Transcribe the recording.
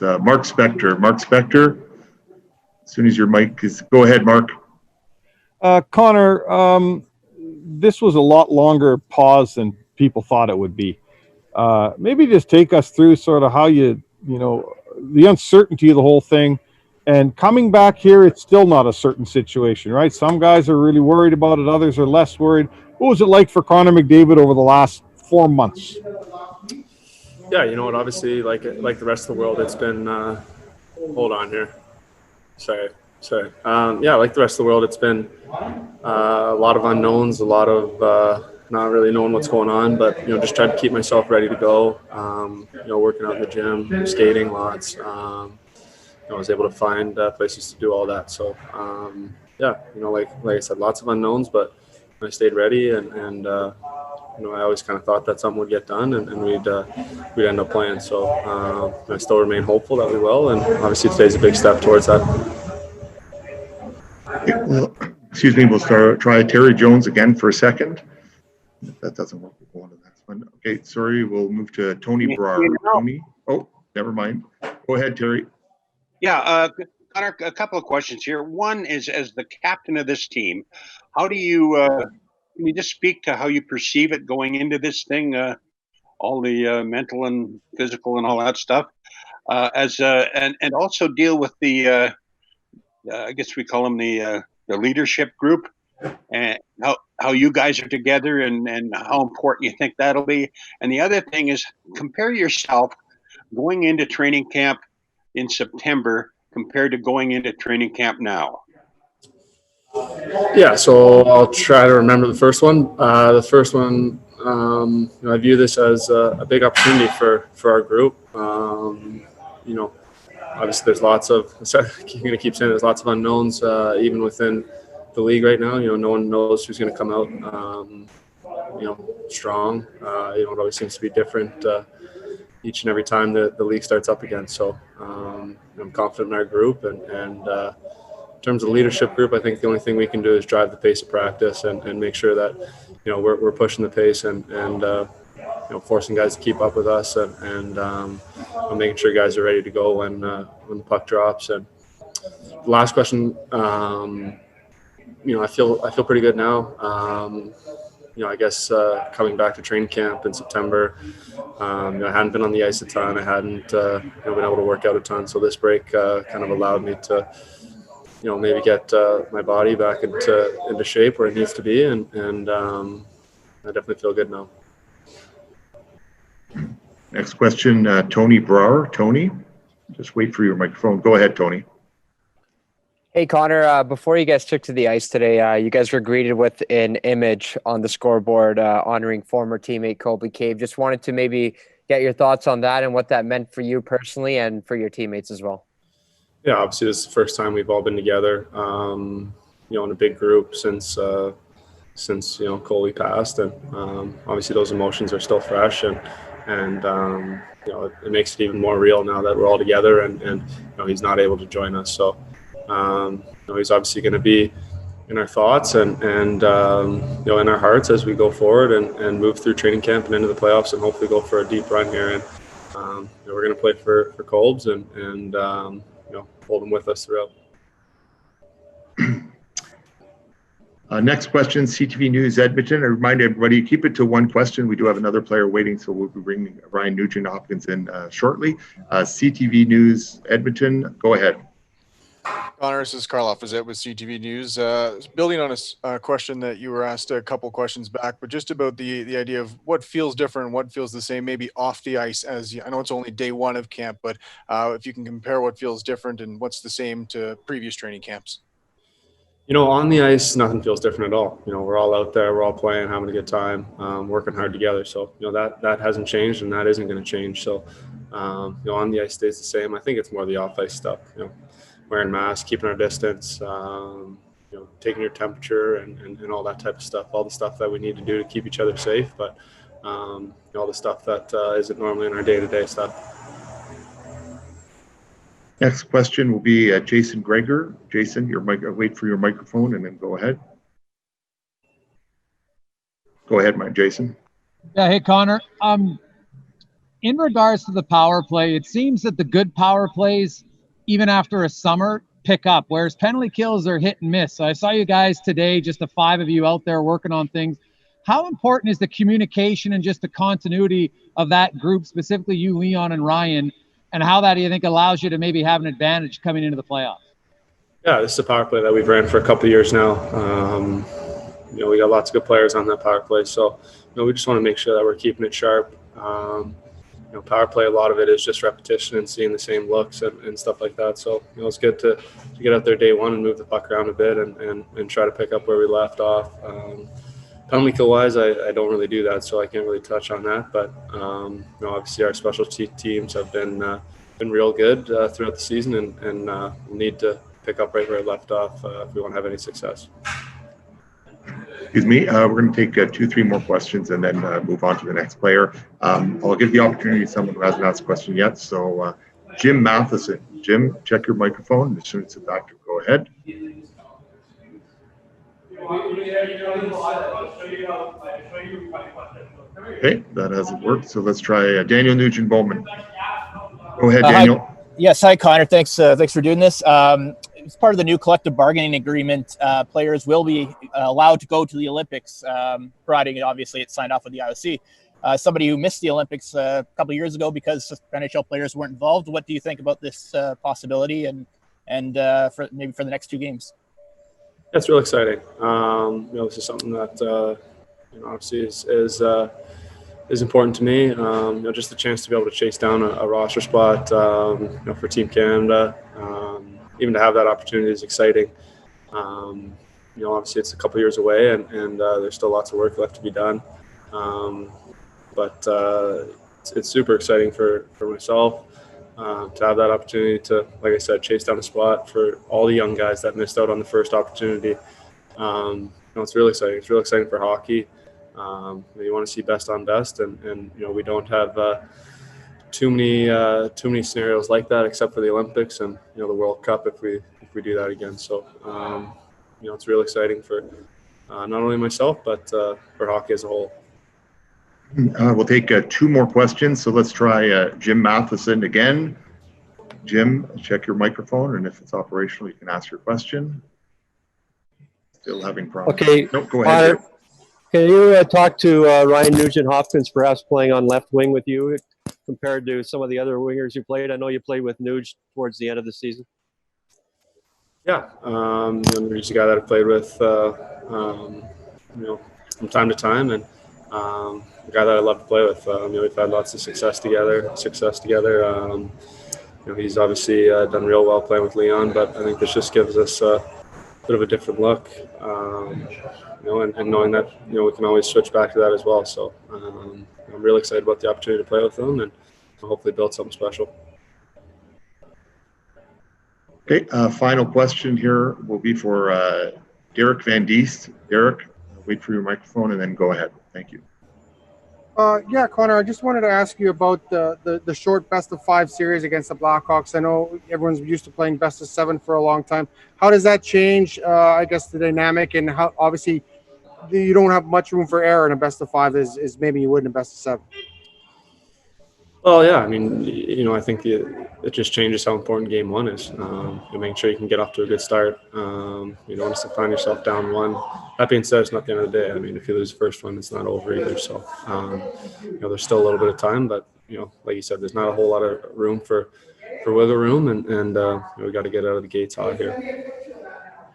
Mark Spector. Mark Spector, as soon as your mic is, go ahead, Mark. Connor, this was a lot longer pause than people thought it would be. Maybe just take us through sort of how the uncertainty of the whole thing. And coming back here, it's still not a certain situation, right? Some guys are really worried about it. Others are less worried. What was it like for Connor McDavid over the last 4 months? Yeah, you know what? Obviously, like the rest of the world, it's been. Hold on here. Sorry. Yeah, like the rest of the world, it's been a lot of unknowns, a lot of not really knowing what's going on. But just trying to keep myself ready to go. Working out in the gym, skating lots. I was able to find places to do all that. So yeah, like I said, lots of unknowns, but I stayed ready and I always kind of thought that something would get done and we'd end up playing. So I still remain hopeful that we will, and obviously today's a big step towards that. Excuse me, we'll try Terry Jones again for a second. If that doesn't work, we'll go on to the next one. Okay, sorry, we'll move to Tony Brar. Tony, oh, never mind. Go ahead, Terry. Yeah, Connor, a couple of questions here. One is, as the captain of this team, how do you can you just speak to how you perceive it going into this thing, all the mental and physical and all that stuff, and also deal with the I guess we call them the leadership group, and how you guys are together and how important you think that'll be. And the other thing is, compare yourself going into training camp in September compared to going into training camp now. Yeah, so I'll try to remember the first one. The first one, I view this as a big opportunity for our group. Obviously there's lots of, I'm going to keep saying there's lots of unknowns, even within the league right now. No one knows who's going to come out, strong. It always seems to be different each and every time the league starts up again. So I'm confident in our group, and in terms of the leadership group, I think the only thing we can do is drive the pace of practice and make sure that we're pushing the pace and forcing guys to keep up with us and making sure guys are ready to go when the puck drops. And the last question, I feel pretty good now. I guess coming back to training camp in September, I hadn't been on the ice a ton. I hadn't been able to work out a ton. So this break kind of allowed me to, maybe get my body back into shape where it needs to be, and I definitely feel good now. Next question, Tony Brar. Tony, just wait for your microphone. Go ahead, Tony. Hey, Connor, before you guys took to the ice today, you guys were greeted with an image on the scoreboard honoring former teammate Colby Cave. Just wanted to maybe get your thoughts on that and what that meant for you personally and for your teammates as well. Yeah, obviously this is the first time we've all been together, in a big group since Colby passed, and obviously those emotions are still fresh, and it makes it even more real now that we're all together and he's not able to join us. So he's obviously going to be in our thoughts and in our hearts as we go forward and move through training camp and into the playoffs and hopefully go for a deep run here. And we're going to play for Colbs and hold him with us throughout. Next question, CTV News Edmonton. I remind everybody, keep it to one question. We do have another player waiting, so we'll be bringing Ryan Nugent-Hopkins in shortly. CTV News Edmonton, go ahead. Connor, this is Karl Opposite with CTV News. Building on a question that you were asked a couple questions back, but just about the idea of what feels different, what feels the same, maybe off the ice. As I know it's only day one of camp, but if you can compare what feels different and what's the same to previous training camps. On the ice, nothing feels different at all. We're all out there, we're all playing, having a good time, working hard together. So, that hasn't changed and that isn't going to change. So, on the ice stays the same. I think it's more the off ice stuff, wearing masks, keeping our distance, taking your temperature and all that type of stuff, all the stuff that we need to do to keep each other safe. But, all the stuff that isn't normally in our day-to-day stuff. Next question will be Jason Gregor. Jason, wait for your microphone and then go ahead. Go ahead, Jason. Yeah, hey, Connor. in regards to the power play, it seems that the good power plays, even after a summer, pick up, whereas penalty kills are hit and miss. So I saw you guys today, just the 5 of you out there working on things. How important is the communication and just the continuity of that group, specifically you, Leon, and Ryan, and how that, do you think, allows you to maybe have an advantage coming into the playoffs? Yeah, this is a power play that we've ran for a couple of years now. We got lots of good players on that power play, so we just want to make sure that we're keeping it sharp. Power play, a lot of it is just repetition and seeing the same looks and stuff like that. So it's good to get out there day one and move the puck around a bit and try to pick up where we left off. Penalty kill wise, I don't really do that, so I can't really touch on that. But obviously our special teams have been real good throughout the season, and we'll need to pick up right where it left off if we want to have any success. Excuse me. We're going to take 2-3 more questions and then move on to the next player. I'll give the opportunity to someone who hasn't asked a question yet. So Jim Matheson. Jim, check your microphone. As soon as it's active, go ahead. Okay, that hasn't worked. So let's try Daniel Nugent-Bowman. Go ahead, Daniel. Yes, hi, Connor. Thanks for doing this. As part of the new collective bargaining agreement, players will be allowed to go to the Olympics, providing obviously it's signed off with the IOC. Somebody who missed the Olympics a couple of years ago because NHL players weren't involved. What do you think about this possibility and for maybe for the next 2 games? That's real exciting. This is something that obviously is important to me. Just the chance to be able to chase down a roster spot, for Team Canada. Even to have that opportunity is exciting. Obviously it's a couple years away, and there's still lots of work left to be done. But it's super exciting for myself to have that opportunity to, like I said, chase down a spot for all the young guys that missed out on the first opportunity. It's really exciting. It's really exciting for hockey. You want to see best on best, and we don't have too many scenarios like that except for the Olympics and the World Cup if we do that again. So it's real exciting for not only myself but for hockey as a whole. We'll take 2 more questions. So let's try Jim Matheson again. Jim, check your microphone, and if it's operational, you can ask your question. Still having problems. Okay. Nope, go ahead. Can you talk to Ryan Nugent-Hopkins perhaps playing on left wing with you compared to some of the other wingers you played? I know you played with Nuge towards the end of the season. Yeah, Nuge is a guy that I played with, from time to time, and a guy that I love to play with. We've had lots of success together. He's obviously done real well playing with Leon, but I think this just gives us a bit of a different look. And knowing that we can always switch back to that as well. So I'm really excited about the opportunity to play with them and hopefully build something special. Okay, final question here will be for Derek Van Diest. Derek, wait for your microphone and then go ahead. Thank you. Yeah, Connor, I just wanted to ask you about the short best-of-5 series against the Blackhawks. I know everyone's used to playing best-of-7 for a long time. How does that change, I guess, the dynamic, and how obviously you don't have much room for error in a best-of-5 as maybe you would in a best-of-7? Well, yeah, I mean, I think it just changes how important game 1 is. Making sure you can get off to a good start. You don't want to find yourself down 1. That being said, it's not the end of the day. I mean, if you lose the first one, it's not over either. So, there's still a little bit of time, but, like you said, there's not a whole lot of room for wiggle room, and we got to get out of the gates hot here.